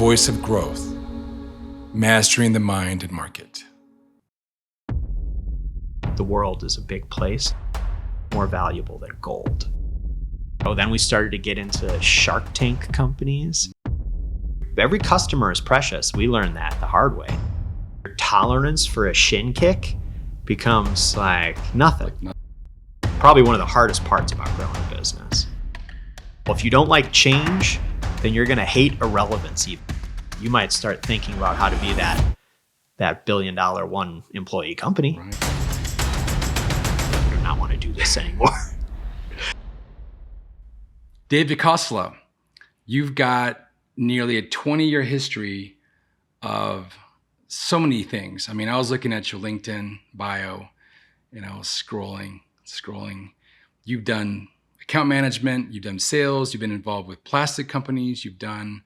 voice of growth, mastering the mind and market. The world is a big place, more valuable than gold. Oh, then we started to get into Shark Tank companies. Every customer is precious. We learned that the hard way. Your tolerance for a shin-kick becomes like nothing. Probably one of the hardest parts about growing a business. Well, if you don't like change, then you're gonna hate irrelevancy. You might start thinking about how to be that billion-dollar one employee company. Right. I do not want to do this anymore. David Costello, you've got nearly a 20-year history of so many things. I mean, I was looking at your LinkedIn bio and I was scrolling. You've done account management, you've done sales, you've been involved with plastic companies, you've done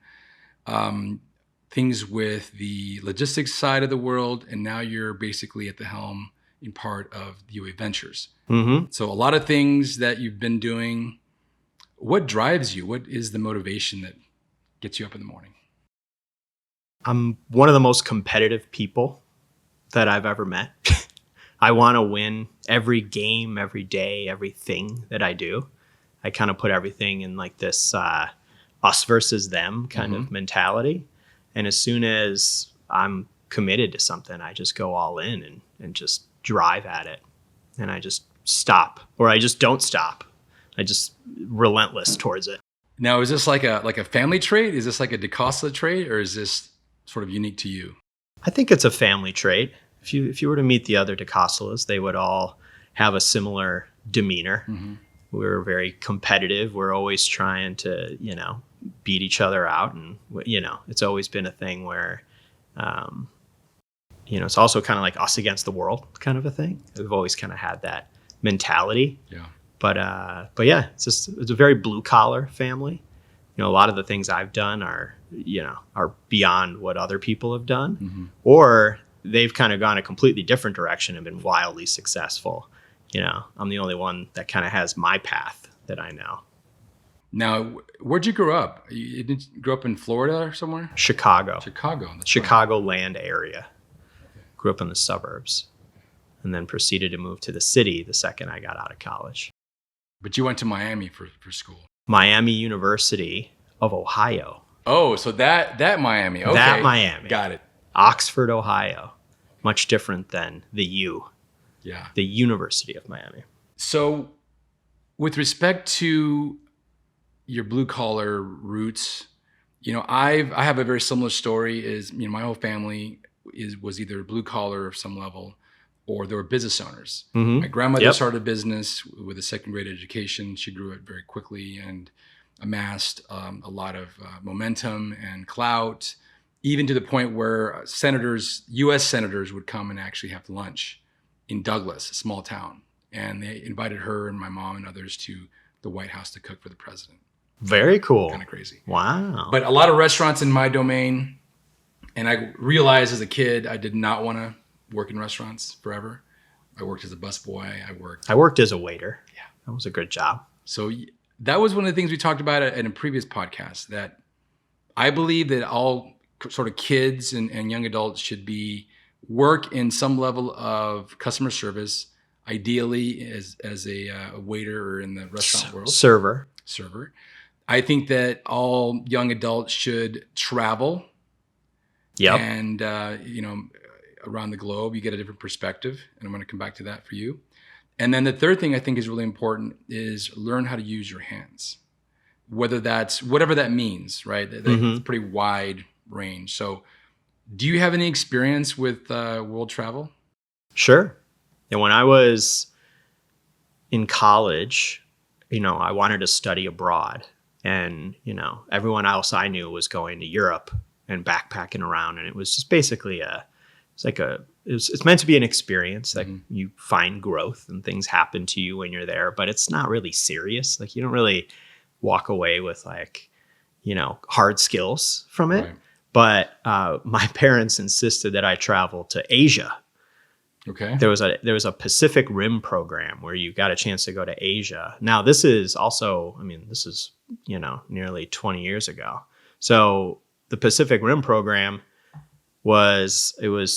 things with the logistics side of the world, and now you're basically at the helm in part of the UA Ventures. Mm-hmm. So a lot of things that you've been doing. What drives you? What is the motivation that gets you up in the morning? I'm one of the most competitive people that I've ever met. I want to win every game, every day, everything that I do. I kind of put everything in like this us versus them kind of mentality. And as soon as I'm committed to something, I just go all in and just drive at it. And I just stop, or I just don't stop. I just relentless towards it. Now, is this like a family trait? Is this like a DeCosta trait, or is this sort of unique to you? I think it's a family trait. If you were to meet the other DeCostalos, they would all have a similar demeanor. Mm-hmm. We're very competitive. We're always trying to, beat each other out. And, it's always been a thing where, it's also kind of like us against the world kind of a thing. We've always kind of had that mentality. Yeah. But yeah, it's a very blue collar family. A lot of the things I've done are beyond what other people have done, or they've kind of gone a completely different direction and been wildly successful. I'm the only one that kind of has my path that I know. Now, where'd you grow up? You didn't grow up in Florida or somewhere? Chicago. That's Chicagoland area. Grew up in the suburbs, and then proceeded to move to the city the second I got out of college. But you went to Miami for school. Miami University of Ohio. Oh, so that Miami. Okay. That Miami. Got it. Oxford, Ohio. Much different than the U. Yeah. The University of Miami. So with respect to your blue collar roots, I have a very similar story. Is my whole family was either blue collar of some level, or they were business owners. Mm-hmm. My grandmother started a business with a second grade education. She grew it very quickly and amassed a lot of momentum and clout, even to the point where U.S. senators would come and actually have lunch in Douglas, a small town. And they invited her and my mom and others to the White House to cook for the president. Very cool. Kind of crazy. Wow. But a lot of restaurants in my domain. And I realized as a kid, I did not want to work in restaurants forever. I worked as a busboy. I worked as a waiter. Yeah. That was a good job. So that was one of the things we talked about in a previous podcast, that I believe that all sort of kids and young adults should work in some level of customer service, ideally as a waiter or in the restaurant world. Server. I think that all young adults should travel. Yep. And, around the globe, you get a different perspective. And I'm going to come back to that for you. And then the third thing I think is really important is learn how to use your hands, whether that's whatever that means, right? That's a pretty wide range. So do you have any experience with world travel? Sure. And when I was in college, I wanted to study abroad, and, everyone else I knew was going to Europe and backpacking around. And it was just basically it's meant to be an experience that you find growth and things happen to you when you're there, but it's not really serious. Like, you don't really walk away with hard skills from it. Right. But my parents insisted that I travel to Asia. Okay. There was a Pacific Rim program where you got a chance to go to Asia. Now, this is also, this is, nearly 20 years ago. So the Pacific Rim program was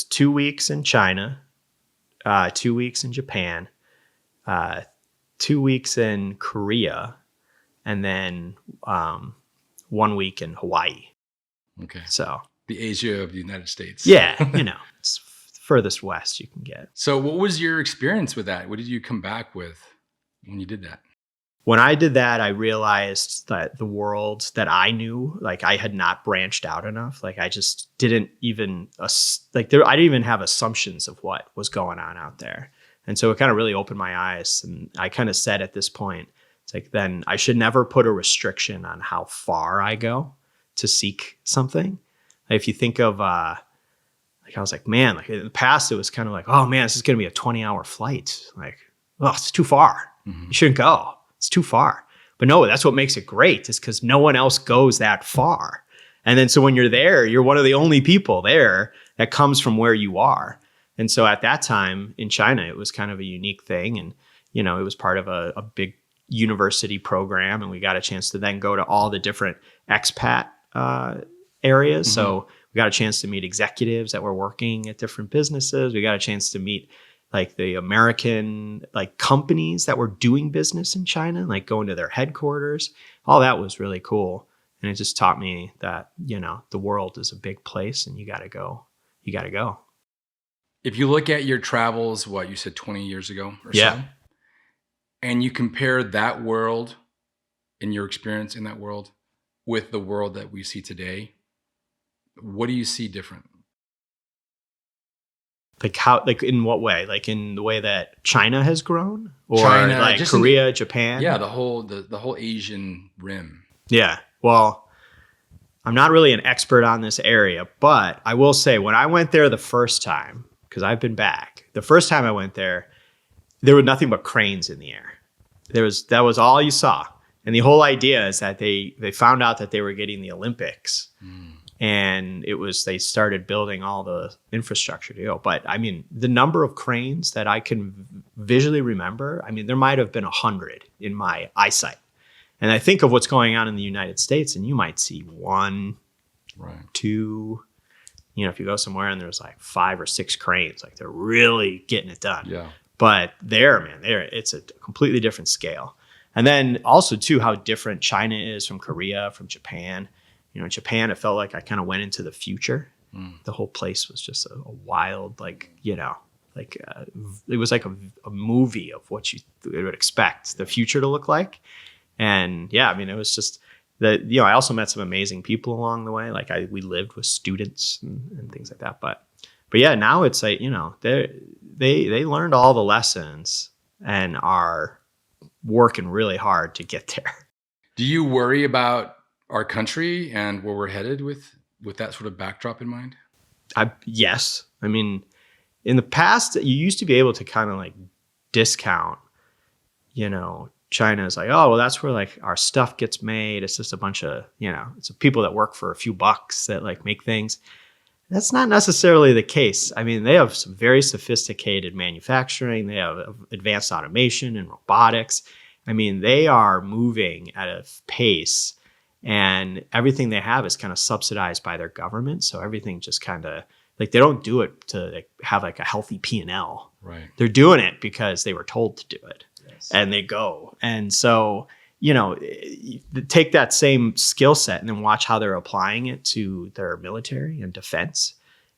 2 weeks in China, 2 weeks in Japan, 2 weeks in Korea, and then 1 week in Hawaii. Okay. So the Asia of the United States. Yeah, it's furthest west you can get. So what was your experience with that? What did you come back with when you did that? When I did that, I realized that the world that I knew, like I had not branched out enough. Like I just didn't even I didn't even have assumptions of what was going on out there. And so it kind of really opened my eyes. And I kind of said at this point, it's like, then I should never put a restriction on how far I go to seek something. If you think of, I was like, man, like in the past, it was kind of like, oh man, this is going to be a 20-hour flight. Like, oh, it's too far. Mm-hmm. You shouldn't go. It's too far. But no, that's what makes it great, is because no one else goes that far. And then so when you're there, you're one of the only people there that comes from where you are. And so at that time in China, it was kind of a unique thing. And, it was part of a big university program. And we got a chance to then go to all the different expat areas. Mm-hmm. So we got a chance to meet executives that were working at different businesses. We got a chance to meet like the American like companies that were doing business in China, like going to their headquarters. All that was really cool. And it just taught me that, the world is a big place and you got to go. You got to go. If you look at your travels, what you said 20 years ago or so, and you compare that world and your experience in that world with the world that we see today, what do you see different? Like how, like in what way? Like in the way that China has grown, or like Korea, Japan? Yeah, the whole Asian rim. Yeah. Well, I'm not really an expert on this area, but I will say when I went there the first time, because I've been back, the first time I went there was nothing but cranes in the air. That was all you saw. And the whole idea is that they found out that they were getting the Olympics. And they started building all the infrastructure to go. But I mean, the number of cranes that I can visually remember, I mean, there might have been 100 in my eyesight. And I think of what's going on in the United States, and you might see 1, right, 2, if you go somewhere and there's like 5 or 6 cranes, like they're really getting it done. Yeah. But it's a completely different scale. And then also too, how different China is from Korea, from Japan. In Japan, it felt like I kind of went into the future. The whole place was just a wild, it was like a movie of what you would expect the future to look like. And yeah, I mean, it was just that, I also met some amazing people along the way. Like we lived with students and things like that. But yeah, now it's like, they learned all the lessons and are working really hard to get there. Do you worry about our country and where we're headed with that sort of backdrop in mind? Yes. I mean, in the past, you used to be able to kind of like discount, China is like, oh, well, that's where like our stuff gets made. It's just a bunch of, it's people that work for a few bucks that like make things. That's not necessarily the case. I mean, they have some very sophisticated manufacturing. They have advanced automation and robotics. I mean, they are moving at a pace, and everything they have is kind of subsidized by their government. So everything just kind of like, they don't do it to like have like a healthy P&L. Right. They're doing it because they were told to do it. Yes. And they go. And so, take that same skill set and then watch how they're applying it to their military and defense.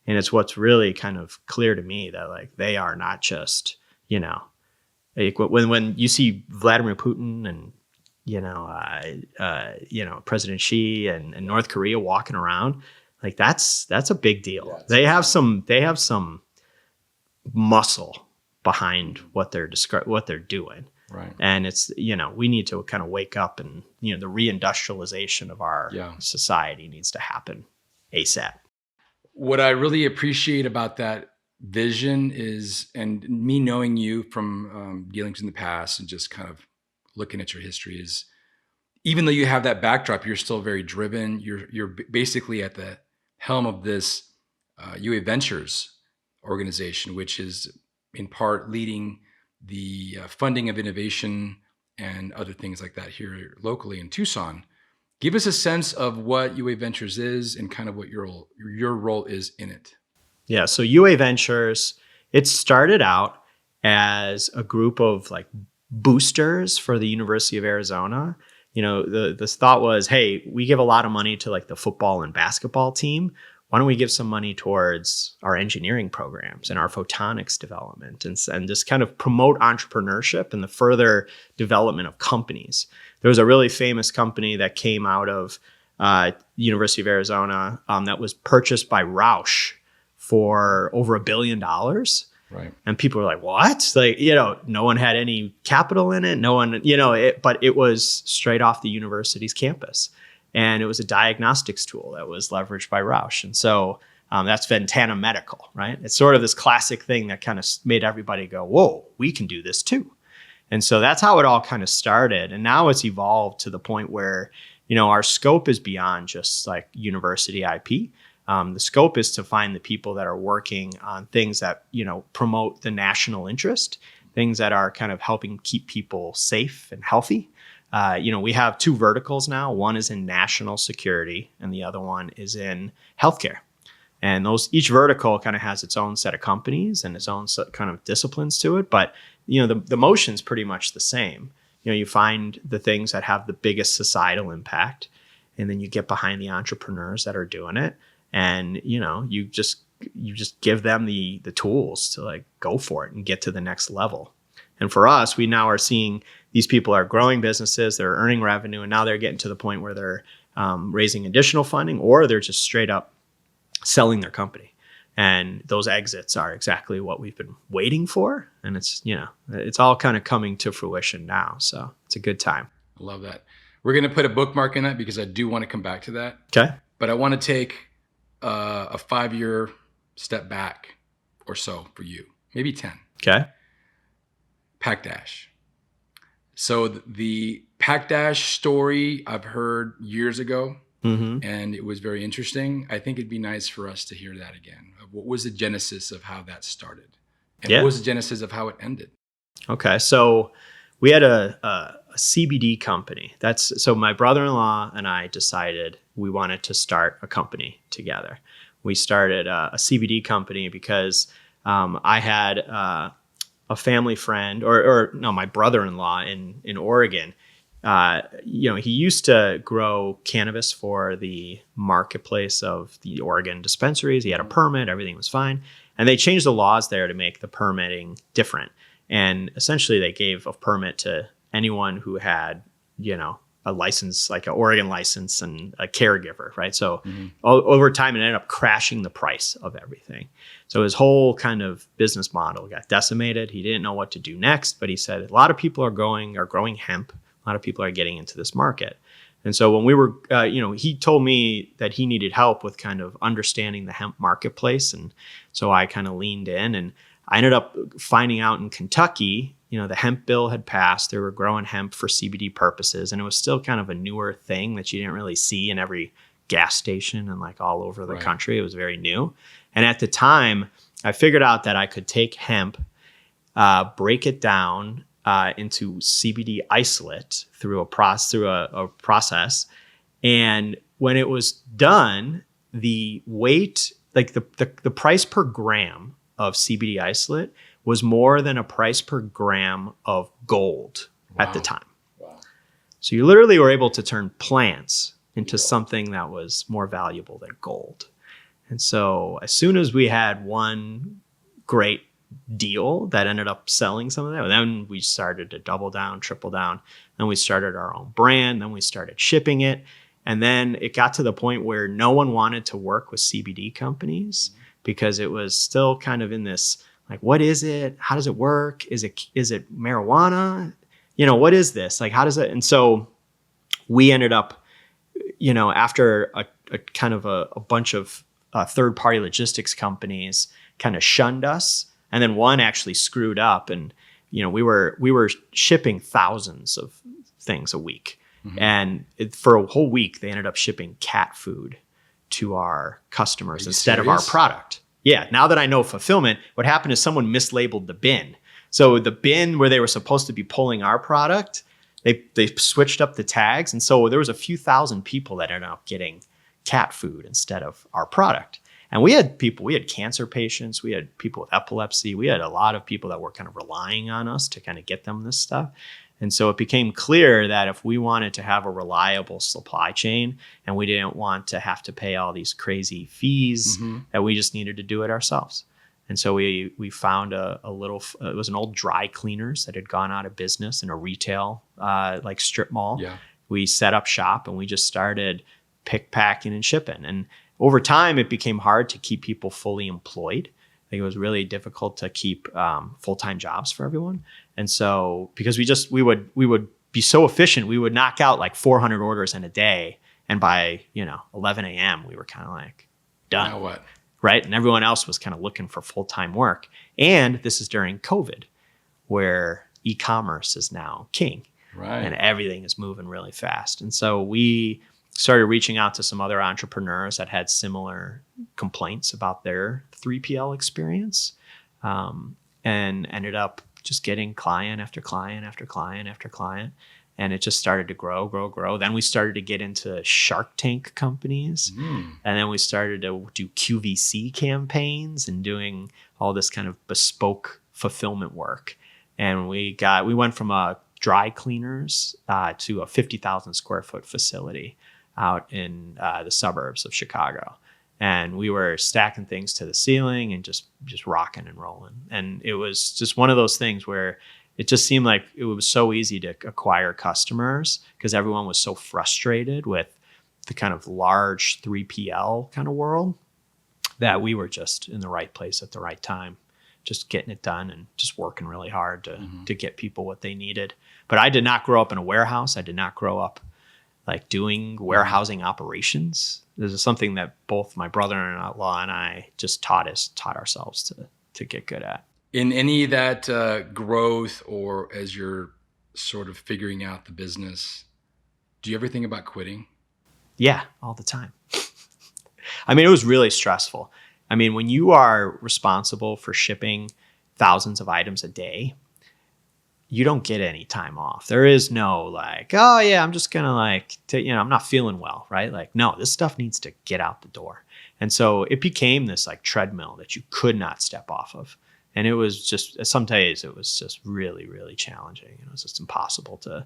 And it's what's really kind of clear to me that like, they are not just, like when you see Vladimir Putin and, President Xi and North Korea walking around, like that's a big deal. Yeah, they have some muscle behind what they're doing. Right. And it's, we need to kind of wake up and, the re-industrialization of our society needs to happen ASAP. What I really appreciate about that vision is, and me knowing you from dealings in the past and just kind of looking at your history, is even though you have that backdrop, you're still very driven. You're basically at the helm of this UA Ventures organization, which is in part leading the funding of innovation and other things like that here locally in Tucson. Give us a sense of what UA Ventures is and kind of what your role is in it. Yeah. So UA Ventures, it started out as a group of like boosters for the University of Arizona. The thought was, hey, we give a lot of money to like the football and basketball team. Why don't we give some money towards our engineering programs and our photonics development and just kind of promote entrepreneurship and the further development of companies. There was a really famous company that came out of University of Arizona that was purchased by Roush for over $1 billion. Right. And people were like, what? Like, no one had any capital in it. No one, but it was straight off the university's campus. And it was a diagnostics tool that was leveraged by Roush. And so that's Ventana Medical, right? It's sort of this classic thing that kind of made everybody go, whoa, we can do this too. And so that's how it all kind of started. And now it's evolved to the point where, our scope is beyond just like university IP. The scope is to find the people that are working on things that, promote the national interest, things that are kind of helping keep people safe and healthy. We have 2 verticals now. One is in national security and the other one is in healthcare. And each vertical kind of has its own set of companies and its own kind of disciplines to it. But, the motion's pretty much the same. You find the things that have the biggest societal impact, and then you get behind the entrepreneurs that are doing it. And, you just give them the tools to like go for it and get to the next level. And for us, we now are seeing these people are growing businesses, they're earning revenue, and now they're getting to the point where they're raising additional funding, or they're just straight up selling their company. And those exits are exactly what we've been waiting for. And it's all kind of coming to fruition now. So it's a good time. I love that. We're going to put a bookmark in that because I do want to come back to that. Okay. But I want to take a 5-year step back or so for you, maybe 10. Okay. Pack Dash. So the Pack Dash story I've heard years ago, and it was very interesting. I think it'd be nice for us to hear that again. What was the genesis of how that started? And what was the genesis of how it ended? Okay. So we had a CBD company. So my brother-in-law and I decided we wanted to start a company together. We started a CBD company because I had a family friend, my brother-in-law in Oregon. He used to grow cannabis for the marketplace of the Oregon dispensaries. He had a permit, everything was fine. And they changed the laws there to make the permitting different. And essentially they gave a permit to anyone who had, a license, like an Oregon license and a caregiver, right? So over time, it ended up crashing the price of everything. So his whole kind of business model got decimated. He didn't know what to do next, but he said a lot of people are growing hemp. A lot of people are getting into this market. And so when we were, he told me that he needed help with kind of understanding the hemp marketplace. And so I kind of leaned in, and I ended up finding out in Kentucky, the hemp bill had passed. They were growing hemp for CBD purposes. And it was still kind of a newer thing that you didn't really see in every gas station and like all over the country. It was very new. And at the time, I figured out that I could take hemp, break it down into CBD isolate through a process. And when it was done, the weight, like the price per gram of CBD isolate was more than a price per gram of gold at the time. Wow. So you literally were able to turn plants into something that was more valuable than gold. And so as soon as we had one great deal that ended up selling some of that, then we started to double down, triple down. Then we started our own brand. Then we started shipping it. And then it got to the point where no one wanted to work with CBD companies because it was still kind of in this, like, what is it? How does it work? Is it marijuana? What is this? Like, how does it? And so we ended up, after a kind of a bunch of third-party logistics companies kind of shunned us. And then one actually screwed up, and we were shipping thousands of things a week. And for a whole week, they ended up shipping cat food to our customers instead of our product. Yeah. Now that I know fulfillment, what happened is someone mislabeled the bin. So the bin where they were supposed to be pulling our product, They switched up the tags. And so there was a few thousand people that ended up getting cat food instead of our product. And we had cancer patients, we had people with epilepsy, we had a lot of people that were kind of relying on us to kind of get them this stuff. And so it became clear that if we wanted to have a reliable supply chain and we didn't want to have to pay all these crazy fees, that we just needed to do it ourselves. And so we found a little, it was an old dry cleaners that had gone out of business in a retail like strip mall. Yeah. We set up shop and we just started pick, packing, and shipping. And over time, it became hard to keep people fully employed. I think it was really difficult to keep full-time jobs for everyone. And so because we would be so efficient, we would knock out like 400 orders in a day. And by 11 a.m., we were kind of like done. Now what? Right. And everyone else was kind of looking for full-time work. And this is during COVID, where e-commerce is now king. Right. And everything is moving really fast. And so we started reaching out to some other entrepreneurs that had similar complaints about their 3PL experience, and ended up just getting client after client after client after client. And it just started to grow. Then we started to get into Shark Tank companies. And then we started to do QVC campaigns and doing all this kind of bespoke fulfillment work. And we went from a dry cleaners to a 50,000 square foot facility out in the suburbs of Chicago. And we were stacking things to the ceiling and just rocking and rolling. And it was just one of those things where it just seemed like it was so easy to acquire customers because everyone was so frustrated with the kind of large 3PL kind of world that we were just in the right place at the right time, just getting it done and just working really hard to get people what they needed. But I did not grow up in a warehouse. I did not grow up like doing warehousing operations. This is something that both my brother-in-law and I just taught ourselves to get good at. In any of that growth, or as you're sort of figuring out the business, do you ever think about quitting? Yeah, all the time. I mean, it was really stressful. I mean, when you are responsible for shipping thousands of items a day, you don't get any time off. There is no like, oh yeah, I'm just gonna I'm not feeling well, right? Like, no, this stuff needs to get out the door. And so it became this like treadmill that you could not step off of. And it was just, some days it was just really, really challenging. It was just impossible to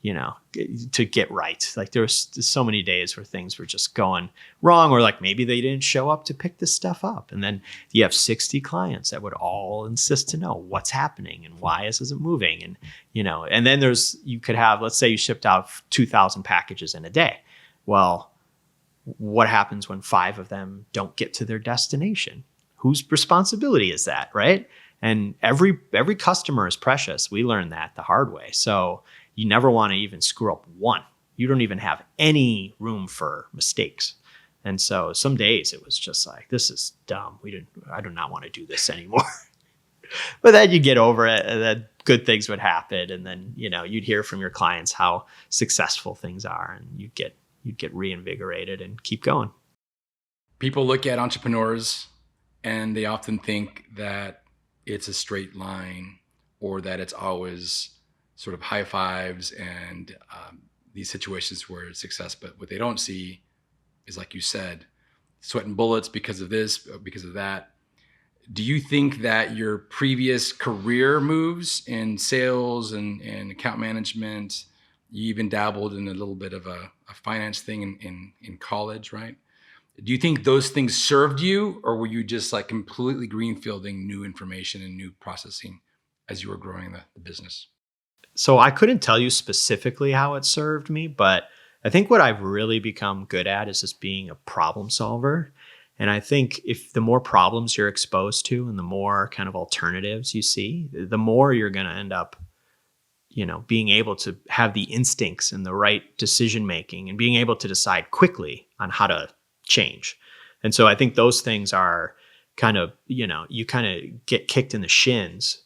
get right. Like there was so many days where things were just going wrong, or like maybe they didn't show up to pick this stuff up. And then you have 60 clients that would all insist to know what's happening and why this isn't moving. And, and then you could have, let's say you shipped out 2,000 packages in a day. Well, what happens when 5 of them don't get to their destination? Whose responsibility is that, right? And every customer is precious. We learned that the hard way. So you never want to even screw up one. You don't even have any room for mistakes. And so some days it was just like, this is dumb. I do not want to do this anymore. But then you get over it, and then good things would happen. And then, you'd hear from your clients how successful things are, and you'd get reinvigorated and keep going. People look at entrepreneurs and they often think that it's a straight line, or that it's always sort of high fives and these situations where it's success. But what they don't see is, like you said, sweating bullets because of this, because of that. Do you think that your previous career moves in sales and account management, you even dabbled in a little bit of a finance thing in college, right? Do you think those things served you, or were you just like completely greenfielding new information and new processing as you were growing the business? So I couldn't tell you specifically how it served me, but I think what I've really become good at is just being a problem solver. And I think if the more problems you're exposed to and the more kind of alternatives you see, the more you're going to end up, being able to have the instincts and the right decision making and being able to decide quickly on how to change. And so I think those things are kind of, you kind of get kicked in the shins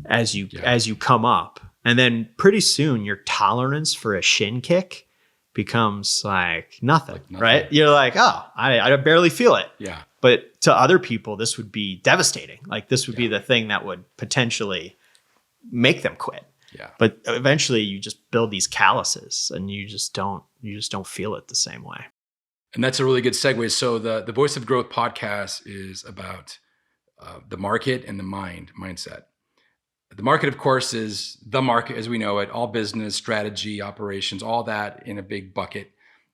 as you come up. And then pretty soon your tolerance for a shin kick becomes like nothing. Right? You're like, oh, I barely feel it. Yeah. But to other people, this would be devastating. Like this would be the thing that would potentially make them quit. Yeah. But eventually you just build these calluses and you just don't feel it the same way. And that's a really good segue. So the Voice of Growth podcast is about the market and the mindset. The market, of course, is the market as we know it, all business, strategy, operations, all that in a big bucket.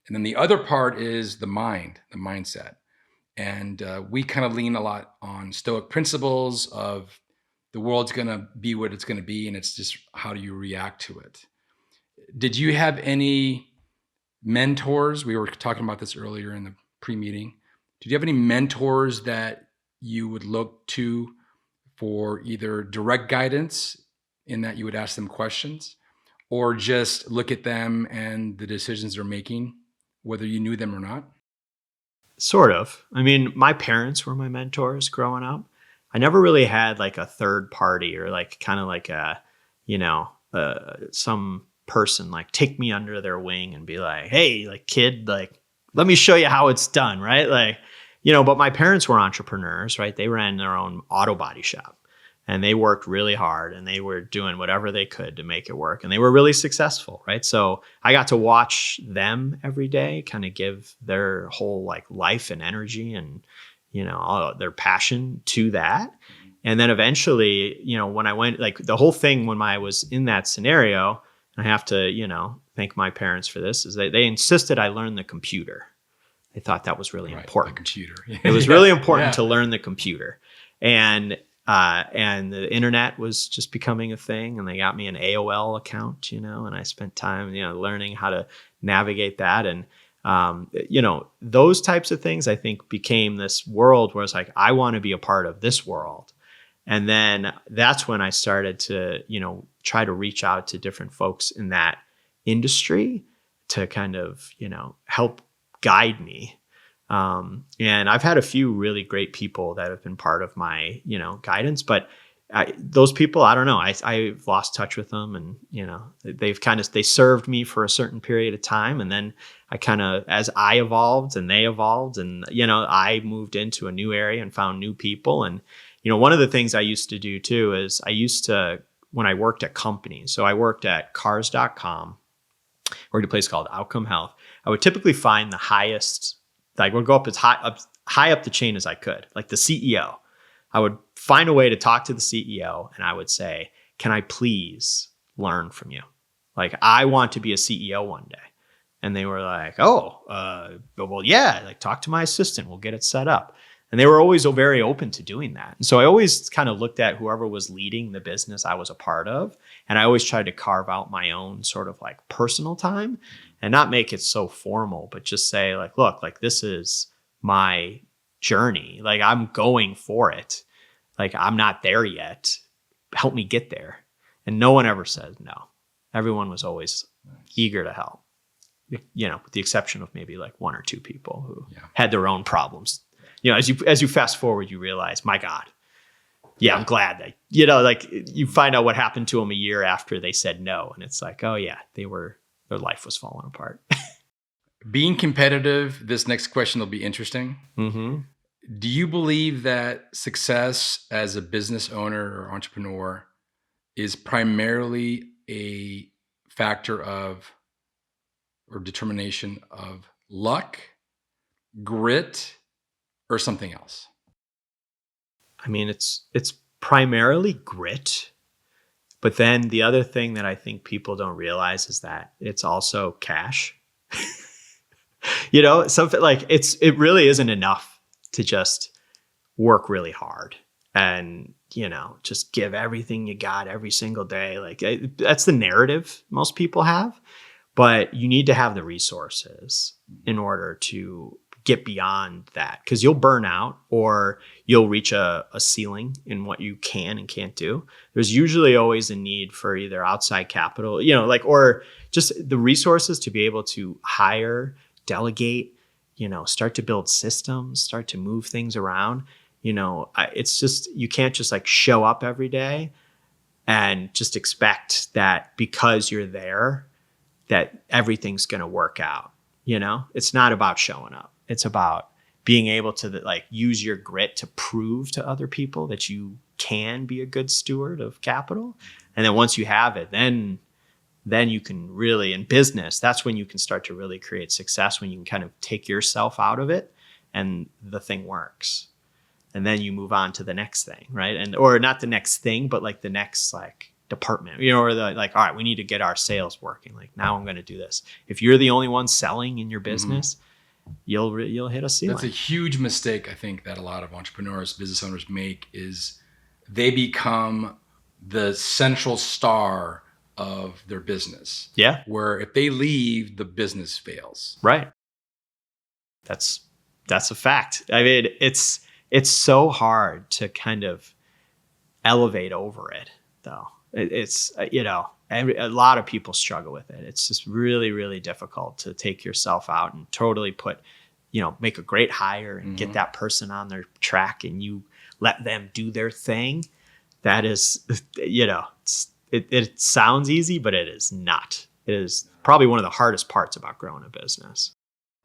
And then the other part is the mindset. And we kind of lean a lot on Stoic principles of the world's going to be what it's going to be, and it's just how do you react to it. Did you have any mentors? We were talking about this earlier in the pre-meeting. Did you have any mentors that you would look to for either direct guidance in that you would ask them questions, or just look at them and the decisions they're making, whether you knew them or not? Sort of. I mean, my parents were my mentors growing up. I never really had like a third party or like kind of like a, some person like take me under their wing and be like, hey, like kid, like, let me show you how it's done. Right. Like, but my parents were entrepreneurs, right? They ran their own auto body shop and they worked really hard and they were doing whatever they could to make it work. And they were really successful, right? So I got to watch them every day kind of give their whole like life and energy and, all their passion to that. And then eventually, when I went, like the whole thing when I was in that scenario, I have to, thank my parents for this, is they insisted I learn the computer. They thought that was really important. The computer. It was really important to learn the computer. And the internet was just becoming a thing. And they got me an AOL account, and I spent time, learning how to navigate that. And, those types of things, I think, became this world where it's like, I want to be a part of this world. And then that's when I started to, try to reach out to different folks in that industry to kind of, help guide me. And I've had a few really great people that have been part of my, guidance, but those people, I don't know, I've lost touch with them and, they served me for a certain period of time. And then I kind of, as I evolved and they evolved and, I moved into a new area and found new people. And, one of the things I used to do too is when I worked at companies, so I worked at cars.com, worked at a place called Outcome Health. I would typically find the highest, I would go up as high up the chain as I could, like the CEO. I would find a way to talk to the CEO and I would say, can I please learn from you? Like, I want to be a CEO one day. And they were like, well, yeah, like talk to my assistant. We'll get it set up. And they were always very open to doing that. And so I always kind of looked at whoever was leading the business I was a part of. And I always tried to carve out my own sort of like personal time and not make it so formal, but just say like, look, like this is my journey. Like I'm going for it. Like I'm not there yet. Help me get there. And no one ever said no. Everyone was always eager to help, with the exception of maybe like one or two people who had their own problems. As you fast forward, you realize, my God, I'm glad that, like you find out what happened to them a year after they said no. And it's like, oh yeah, their life was falling apart. Being competitive, this next question will be interesting. Mm-hmm. Do you believe that success as a business owner or entrepreneur is primarily a factor of or determination of luck, grit, or something else? I mean, it's primarily grit, but then the other thing that I think people don't realize is that it's also cash. Something like it really isn't enough to just work really hard and, just give everything you got every single day. Like that's the narrative most people have, but you need to have the resources in order to get beyond that, because you'll burn out or you'll reach a ceiling in what you can and can't do. There's usually always a need for either outside capital, or just the resources to be able to hire, delegate, start to build systems, start to move things around. It's just, you can't just like show up every day and just expect that because you're there, that everything's going to work out. It's not about showing up. It's about being able to like use your grit to prove to other people that you can be a good steward of capital. And then once you have it, then you can really, in business, that's when you can start to really create success, when you can kind of take yourself out of it and the thing works. And then you move on to the next thing, right? And or not the next thing, but like the next like department, or the like, all right, we need to get our sales working. Like now I'm going to do this. If you're the only one selling in your business, you'll hit a ceiling. That's a huge mistake I think that a lot of entrepreneurs, business owners make, is they become the central star of their business. Yeah. Where if they leave, the business fails. Right. That's a fact. I mean, it's so hard to kind of elevate over it, though. It's a lot of people struggle with it. It's just really, really difficult to take yourself out and totally make a great hire and get that person on their track, and you let them do their thing. That is, it sounds easy, but it is not. It is probably one of the hardest parts about growing a business.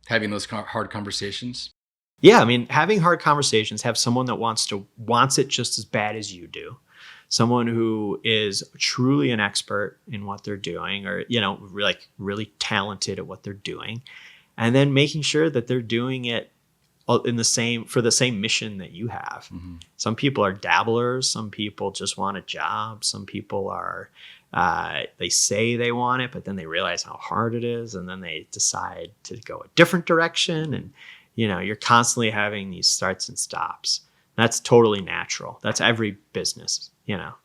Having those hard conversations. Yeah, I mean, having hard conversations, have someone that wants it just as bad as you do. Someone who is truly an expert in what they're doing, or, like really talented at what they're doing. And then making sure that they're doing it for the same mission that you have. Some people are dabblers. Some people just want a job. Some people are, they say they want it, but then they realize how hard it is. And then they decide to go a different direction. And, you're constantly having these starts and stops. That's totally natural. That's every business.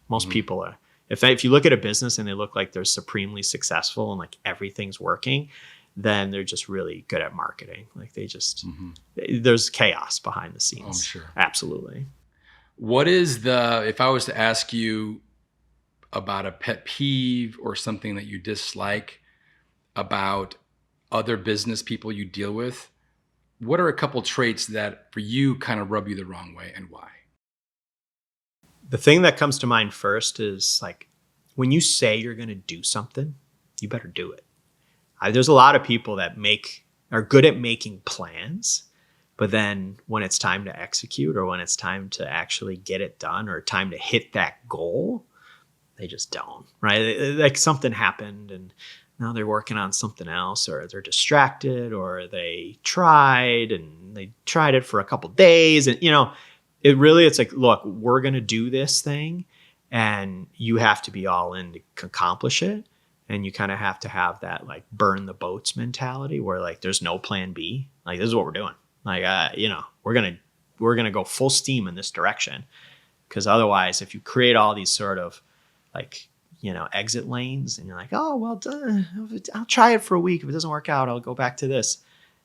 Most people are, if you look at a business and they look like they're supremely successful and like everything's working, then they're just really good at marketing. Like they just, there's chaos behind the scenes. I'm sure. Absolutely. What is if I was to ask you about a pet peeve or something that you dislike about other business people you deal with, what are a couple traits that for you kind of rub you the wrong way, and why? The thing that comes to mind first is like, when you say you're going to do something, you better do it. There's a lot of people that are good at making plans, but then when it's time to execute, or when it's time to actually get it done, or time to hit that goal, they just don't, right? Like something happened and now they're working on something else, or they're distracted, or they tried it for a couple days. And, it's like, look, we're going to do this thing and you have to be all in to accomplish it. And you kind of have to have that like burn the boats mentality, where like there's no plan B. Like this is what we're doing. Like, we're going to go full steam in this direction. Because otherwise, if you create all these sort of like, exit lanes, and you're like, oh, well, I'll try it for a week. If it doesn't work out, I'll go back to this.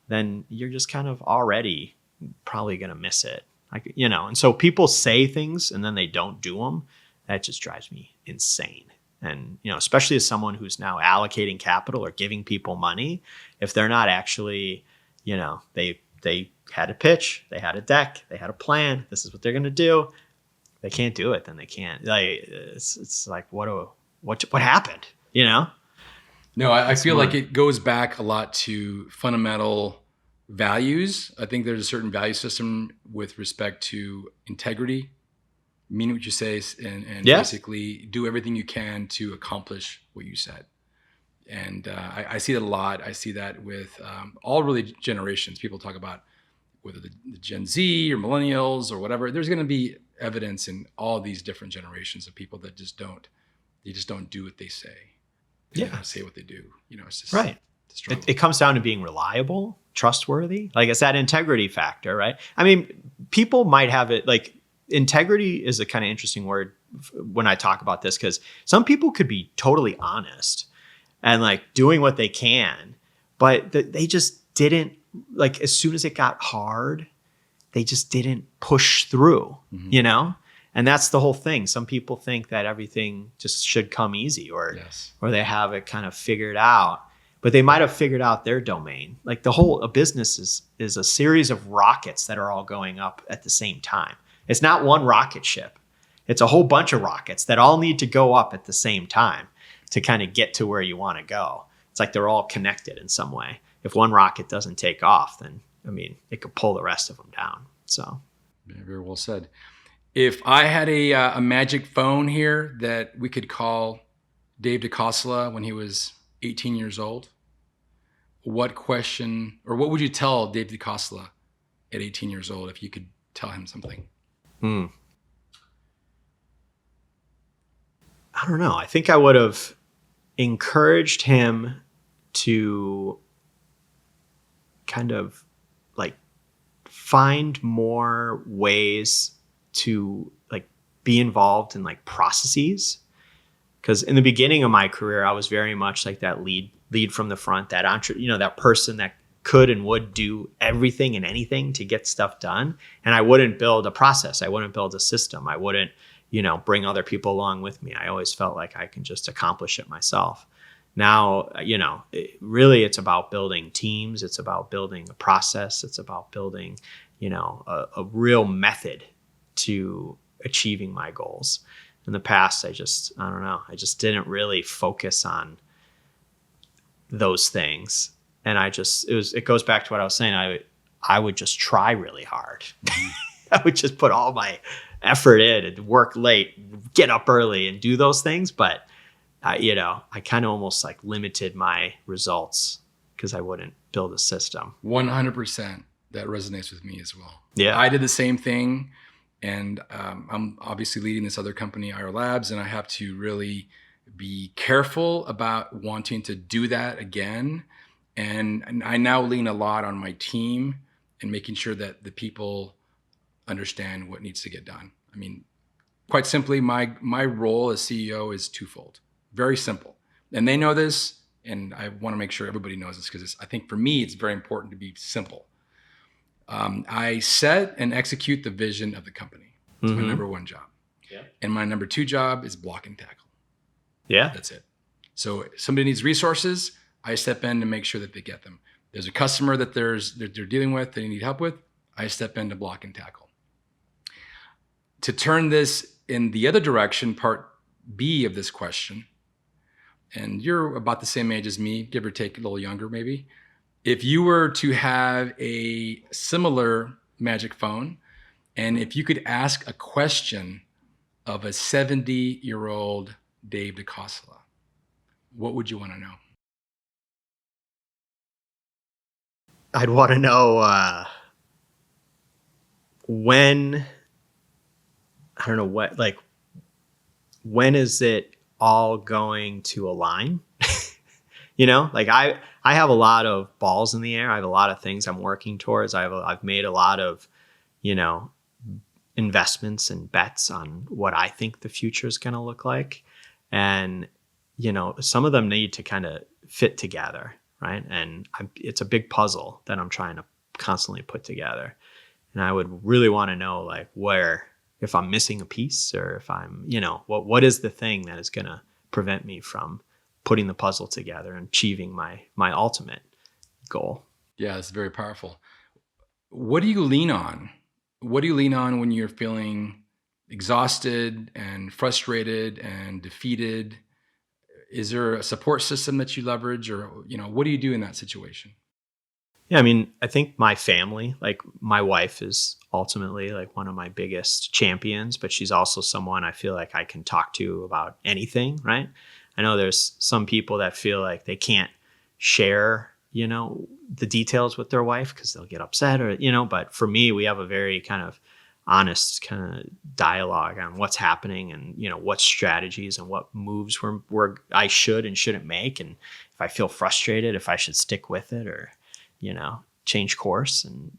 Then you're just kind of already probably going to miss it. Like, and so people say things and then they don't do them. That just drives me insane. And, especially as someone who's now allocating capital or giving people money, if they're not actually, they had a pitch, they had a deck, they had a plan, this is what they're going to do. They can't do it, then they can't. Like, it's like, what happened, No, I feel like it goes back a lot to fundamental values. I think there's a certain value system with respect to integrity, mean what you say, and basically do everything you can to accomplish what you said. And I see that a lot. I see that with all really generations. People talk about whether the Gen Z or millennials or whatever. There's going to be evidence in all these different generations of people that just don't do what they say. They don't say what they do. It's just right. It comes down to being reliable, trustworthy. Like it's that integrity factor, right? I mean, people might have it like, integrity is a kind of interesting word when I talk about this, because some people could be totally honest and like doing what they can, but they just didn't, like, as soon as it got hard, they just didn't push through, And that's the whole thing. Some people think that everything just should come easy, or they have it kind of figured out, but they might have figured out their domain. Like a business is a series of rockets that are all going up at the same time. It's not one rocket ship. It's a whole bunch of rockets that all need to go up at the same time to kind of get to where you want to go. It's like they're all connected in some way. If one rocket doesn't take off, then, it could pull the rest of them down. So, very well said. If I had a magic phone here that we could call Dave Costello when he was 18 years old, what question or what would you tell Dave Costello at 18 years old if you could tell him something? Hmm. I don't know. I think I would have encouraged him to kind of like find more ways to like be involved in like processes. Because in the beginning of my career, I was very much like that lead from the front, that that person that could and would do everything and anything to get stuff done. And I wouldn't build a process. I wouldn't build a system. I wouldn't, bring other people along with me. I always felt like I can just accomplish it myself. Now, really it's about building teams. It's about building a process. It's about building, a real method to achieving my goals. In the past, I don't know. I just didn't really focus on those things. And it goes back to what I was saying. I would just try really hard. I would just put all my effort in and work late, get up early and do those things. But, I kind of almost like limited my results because I wouldn't build a system. 100%. That resonates with me as well. Yeah. I did the same thing. And I'm obviously leading this other company, IR Labs, and I have to really be careful about wanting to do that again. And I now lean a lot on my team and making sure that the people understand what needs to get done. I mean, quite simply, my role as CEO is twofold. Very simple. And they know this, and I want to make sure everybody knows this because I think for me, it's very important to be simple. I set and execute the vision of the company. It's my number one job. Yeah. And my number two job is block and tackle. Yeah. That's it. So if somebody needs resources, I step in to make sure that they get them. There's a customer that they're dealing with, they need help with, I step in to block and tackle. To turn this in the other direction, part B of this question, and you're about the same age as me, give or take a little younger maybe. If you were to have a similar magic phone, and if you could ask a question of a 70-year-old Dave DeCostello, what would you want to know? I'd want to know when, I don't know what, like, when is it all going to align? Like I have a lot of balls in the air. I have a lot of things I'm working towards. I've made a lot of, investments and bets on what I think the future is going to look like. And, some of them need to kind of fit together. Right. And it's a big puzzle that I'm trying to constantly put together. And I would really want to know like if I'm missing a piece or if I'm, what is the thing that is going to prevent me from putting the puzzle together and achieving my ultimate goal. Yeah, it's very powerful. What do you lean on? What do you lean on when you're feeling exhausted and frustrated and defeated? Is there a support system that you leverage or, what do you do in that situation? Yeah, I mean, I think my family, like my wife is ultimately like one of my biggest champions, but she's also someone I feel like I can talk to about anything, right? I know there's some people that feel like they can't share, the details with their wife because they'll get upset or, but for me, we have a very kind of honest kind of dialogue on what's happening and, what strategies and what moves I should and shouldn't make. And if I feel frustrated, if I should stick with it or, change course. And,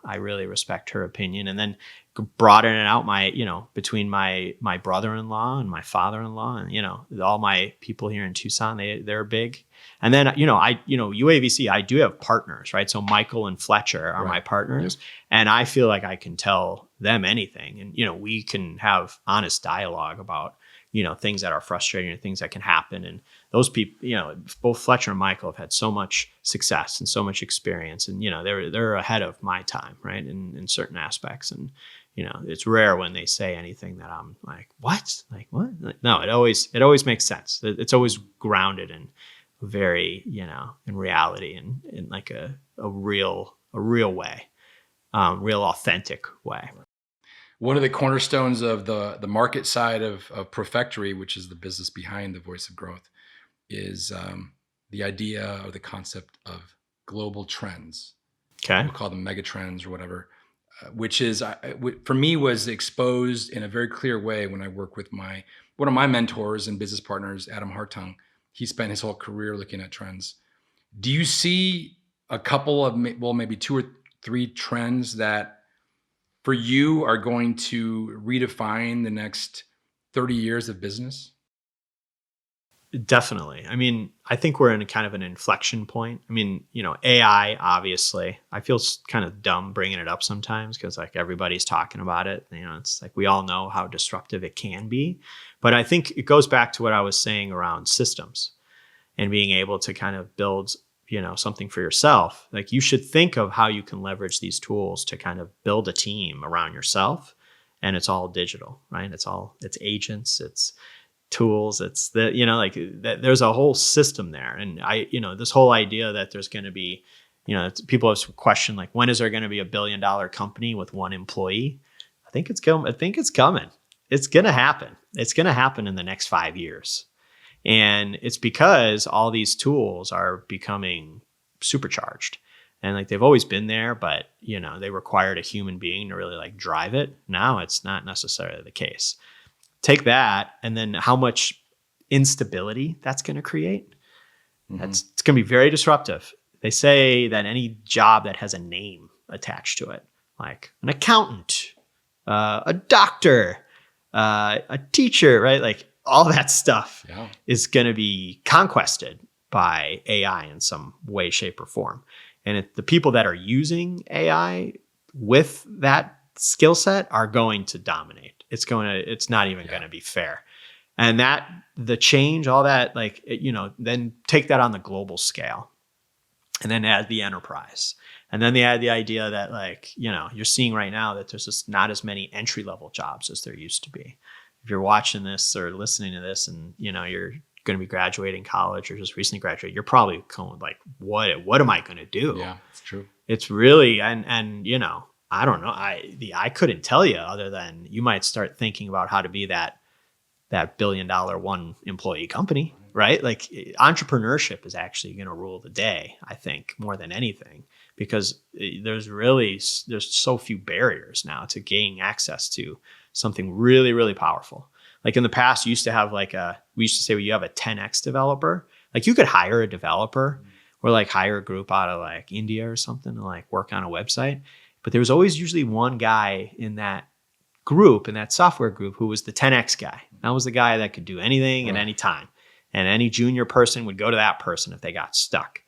I really respect her opinion. And then broaden it out between my brother-in-law and my father-in-law and, all my people here in Tucson, they're big. And then, UAVC, I do have partners, right? So Michael and Fletcher are my partners. Yep. And I feel like I can tell them anything. And, we can have honest dialogue about, things that are frustrating or things that can happen. And those people, both Fletcher and Michael have had so much success and so much experience. And, they're ahead of my time, right? In certain aspects. And, it's rare when they say anything that I'm like, what? Like, what? No, it always makes sense. It's always grounded in very, in reality and in like a real way, real authentic way. One of the cornerstones of the market side of Profectory, which is the business behind the Voice of Growth, is the idea or the concept of global trends. Okay. We'll call them mega trends or whatever, which is for me was exposed in a very clear way when I work with one of my mentors and business partners, Adam Hartung. He spent his whole career looking at trends. Do you see a couple of, well, maybe 2 or 3 trends that for you are going to redefine the next 30 years of business? Definitely. I mean, I think we're in a kind of an inflection point. I mean, AI, obviously, I feel kind of dumb bringing it up sometimes because like everybody's talking about it. It's like we all know how disruptive it can be. But I think it goes back to what I was saying around systems and being able to kind of build, something for yourself. Like you should think of how you can leverage these tools to kind of build a team around yourself. And it's all digital, right? It's agents, it's tools, it's there's a whole system there. And this whole idea that there's going to be, people have questioned like, when is there going to be $1 billion company with 1 employee? I think it's coming. It's going to happen. It's going to happen in the next 5 years. And it's because all these tools are becoming supercharged, and like they've always been there, but they required a human being to really like drive it. Now it's not necessarily the case. Take that, and then how much instability that's going to create. It's going to be very disruptive. They say that any job that has a name attached to it, like an accountant, a doctor, a teacher, right? Like all that stuff is going to be conquested by AI in some way, shape, or form. And the people that are using AI with that skill set are going to dominate. It's not even going to be fair. And that the change, all that, like, then take that on the global scale and then add the enterprise. And then they add the idea that like, you're seeing right now that there's just not as many entry level jobs as there used to be. If you're watching this or listening to this and, you're going to be graduating college or just recently graduated, you're probably going like, what am I going to do? Yeah, it's true. It's really, and I don't know. I couldn't tell you other than you might start thinking about how to be that $1 billion 1 employee company, right? Like entrepreneurship is actually going to rule the day, I think, more than anything, because there's so few barriers now to gaining access to something really, really powerful. Like in the past, we used to say, well, you have a 10X developer. Like you could hire a developer or like hire a group out of like India or something to like work on a website. But there was always usually one guy in that group, in that software group, who was the 10X guy. That was the guy that could do anything at any time. And any junior person would go to that person if they got stuck.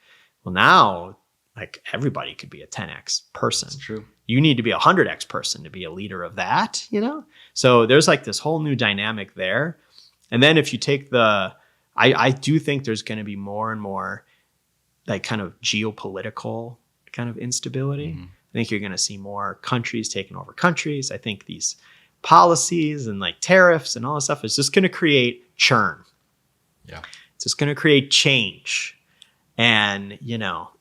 Well, now, like everybody could be a 10X person. That's true. You need to be a 100X person to be a leader of that, So there's like this whole new dynamic there. And then if you take I do think there's going to be more and more like kind of geopolitical kind of instability. I think you're going to see more countries taking over countries. I think these policies and like tariffs and all this stuff is just going to create churn. Yeah. It's just going to create change. And,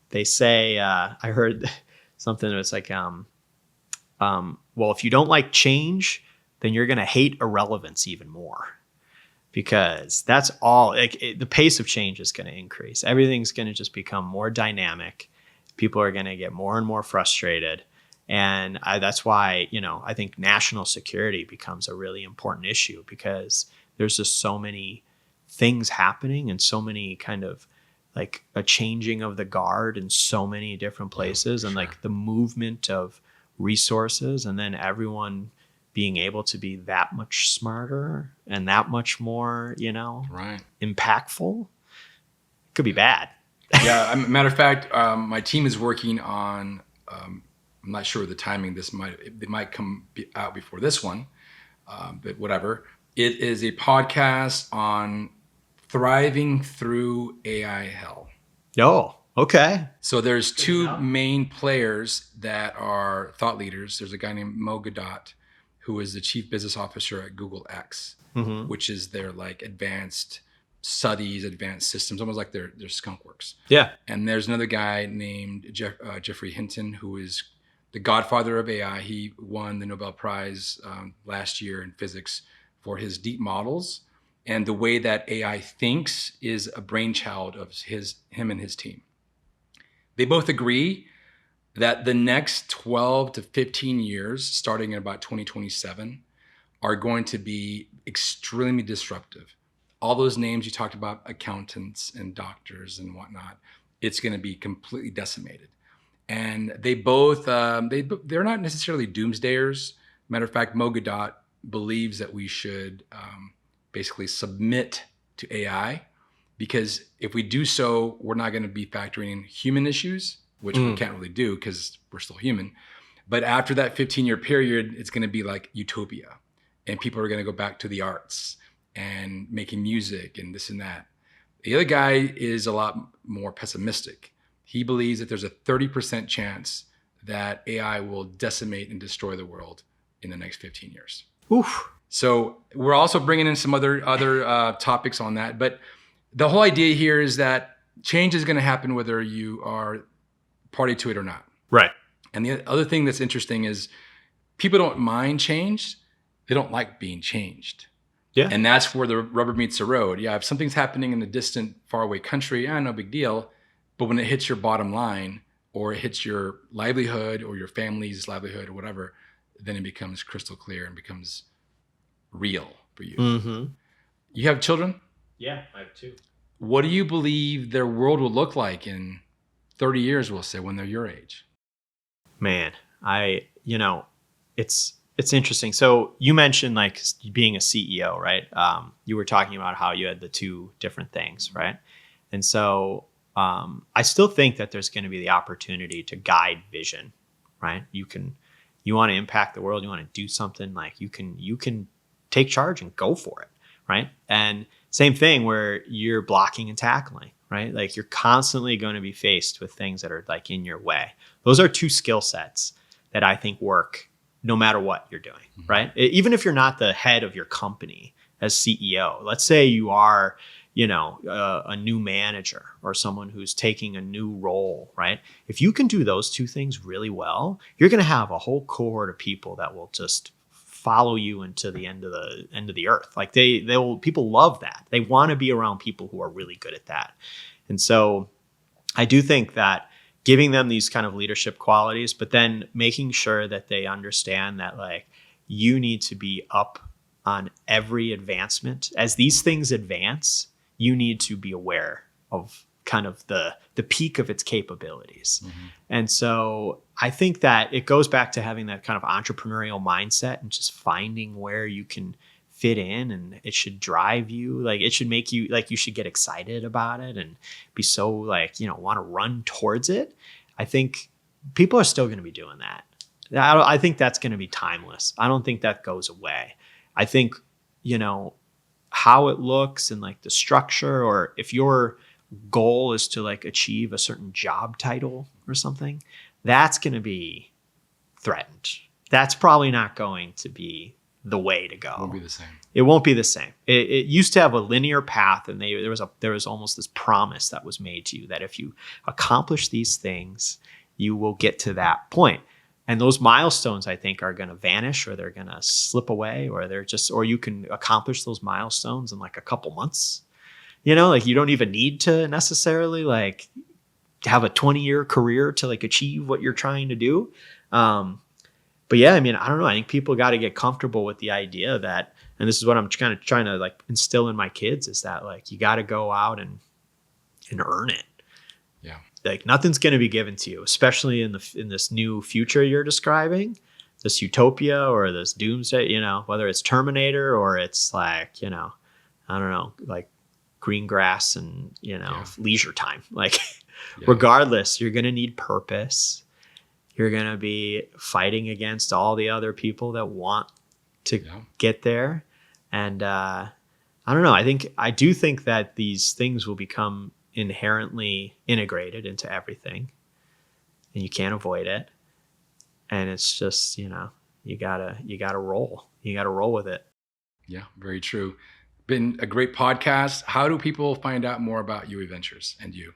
they say, I heard something that was like, well, if you don't like change, then you're going to hate irrelevance even more, because that's all like the pace of change is going to increase. Everything's going to just become more dynamic. People are going to get more and more frustrated. And that's why, I think national security becomes a really important issue, because there's just so many things happening and so many kind of like a changing of the guard in so many different places, and like the movement of resources, and then everyone being able to be that much smarter and that much more, impactful. Could be bad. Yeah. Matter of fact, my team is working on, I'm not sure the timing. They might come out before this one, but whatever. It is a podcast on thriving through AI hell. Oh, okay. So there's 2 main players that are thought leaders. There's a guy named Mo Gadot, who is the chief business officer at Google X, which is their like advanced studies, advanced systems, almost like their skunk works. Yeah. And there's another guy named Jeffrey Hinton, who is the godfather of AI. He won the Nobel Prize last year in physics for his deep models. And the way that AI thinks is a brainchild of him and his team. They both agree that the next 12 to 15 years, starting in about 2027, are going to be extremely disruptive. All those names you talked about, accountants and doctors and whatnot, it's going to be completely decimated. And they both, they're not necessarily doomsdayers. Matter of fact, Mo Gadot believes that we should basically submit to AI, because if we do so, we're not going to be factoring in human issues, which we can't really do because we're still human. But after that 15-year period, it's going to be like utopia, and people are going to go back to the arts and making music and this and that. The other guy is a lot more pessimistic. He believes that there's a 30% chance that AI will decimate and destroy the world in the next 15 years. Oof. So we're also bringing in some other topics on that. But the whole idea here is that change is going to happen whether you are party to it or not. Right. And the other thing that's interesting is people don't mind change. They don't like being changed. Yeah. And that's where the rubber meets the road. Yeah, if something's happening in a distant, faraway country, no big deal. But when it hits your bottom line, or it hits your livelihood or your family's livelihood or whatever, then it becomes crystal clear and becomes real for you. Mm-hmm. You have children? Yeah, I have 2. What do you believe their world will look like in 30 years, we'll say, when they're your age? Man, it's interesting. So you mentioned like being a CEO, right? You were talking about how you had the 2 different things, right? And so I still think that there's going to be the opportunity to guide vision, right? You want to impact the world, you want to do something, like you can take charge and go for it, right? And same thing where you're blocking and tackling, right? Like you're constantly going to be faced with things that are like in your way. Those are 2 skill sets that I think work no matter what you're doing, right? Even if you're not the head of your company as CEO, let's say you are, a new manager or someone who's taking a new role, right? If you can do those 2 things really well, you're going to have a whole cohort of people that will just follow you into the end of the earth. Like people love that. They want to be around people who are really good at that. And so I do think that giving them these kind of leadership qualities, but then making sure that they understand that like you need to be up on every advancement. As these things advance, you need to be aware of kind of the peak of its capabilities. Mm-hmm. And so I think that it goes back to having that kind of entrepreneurial mindset and just finding where you can fit in, and it should drive you. Like it should make you like you should get excited about it and be so like, want to run towards it. I think people are still going to be doing that. I think that's going to be timeless. I don't think that goes away. I think, how it looks and like the structure, or if your goal is to like achieve a certain job title or something, that's going to be threatened. That's probably not going to be the way to go. It won't be the same. It won't be the same. It used to have a linear path, and there was almost this promise that was made to you that if you accomplish these things, you will get to that point. And those milestones, I think, are going to vanish, or they're going to slip away, or you can accomplish those milestones in like a couple months. Like you don't even need to necessarily like have a 20-year career to like achieve what you're trying to do. But yeah, I mean, I don't know. I think people got to get comfortable with the idea that, and this is what I'm kind of trying to like instill in my kids, is that like you got to go out and earn it. Yeah. Like nothing's going to be given to you, especially in this new future you're describing, this utopia or this doomsday, whether it's Terminator or it's like, I don't know, like green grass and, leisure time. Like regardless, you're going to need purpose. You're going to be fighting against all the other people that want to get there. And I don't know. I do think that these things will become inherently integrated into everything, and you can't avoid it. And it's just, you gotta roll. You gotta roll with it. Yeah, very true. Been a great podcast. How do people find out more about UA Ventures and you?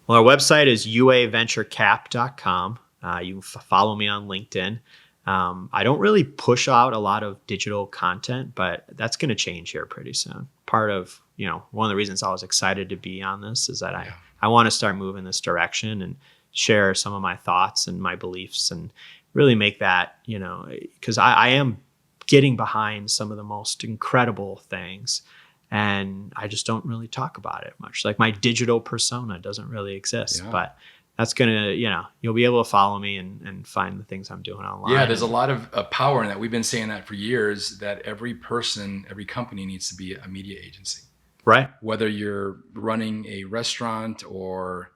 Well, our website is uaventurecap.com. You can follow me on LinkedIn. I don't really push out a lot of digital content, but that's going to change here pretty soon. Part of, one of the reasons I was excited to be on this is that I want to start moving this direction and share some of my thoughts and my beliefs and really make that, because I am getting behind some of the most incredible things. And I just don't really talk about it much. Like my digital persona doesn't really exist, but that's going to, you'll be able to follow me and find the things I'm doing online. Yeah, there's a lot of power in that. We've been saying that for years, that every person, every company needs to be a media agency. Right. Whether you're running a restaurant or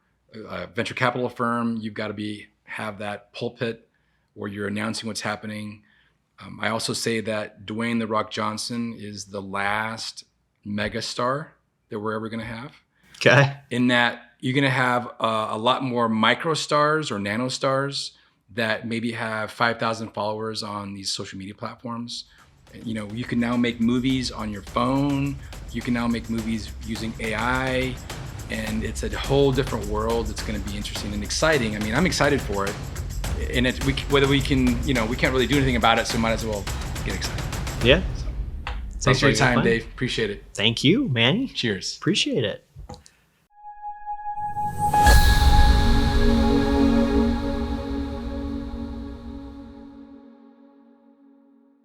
a venture capital firm, you've got to have that pulpit where you're announcing what's happening. I also say that Dwayne "The Rock" Johnson is the last megastar that we're ever going to have. Okay. In that you're going to have a lot more micro stars or nano stars that maybe have 5,000 followers on these social media platforms. You can now make movies on your phone. You can now make movies using AI, and it's a whole different world. It's going to be interesting and exciting. I mean, I'm excited for it. And whether we can, we can't really do anything about it, so might as well get excited. Yeah. Thanks for your time, Dave. Appreciate it. Thank you, Manny. Cheers. Appreciate it.